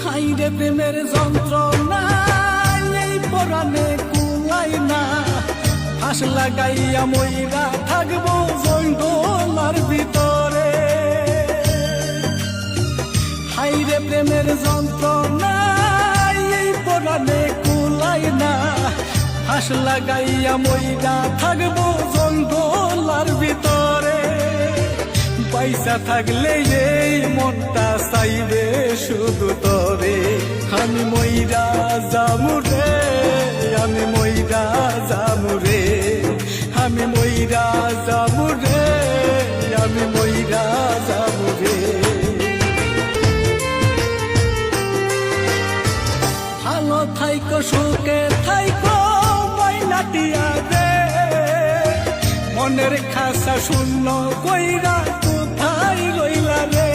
হাইরে প্রেমের যন্ত্রণা এই পরাণে কুলাই না, ফাঁস লাগাইয়া মইরা থাকবো জঙ্গলার ভিতরে। হাইরে প্রেমের যন্ত্রণা এই পরাণে কুলাই না, ফাঁস লাগাইয়া মইরা থাকবো জঙ্গলার ভিতরে। পয়সা থাকলে এই মনটা চাইবে শুধু তরে, আমি মইরা যামু রে, আমি মইরা যামু রে, আমি মইরা যামু রে, আমি মইরা যামু রে। ভালো থাইকো সুখে থাইকো বাইনাটিয়া রে, মনের খাসা শূন্য কইরা কোথায় রইলা রে।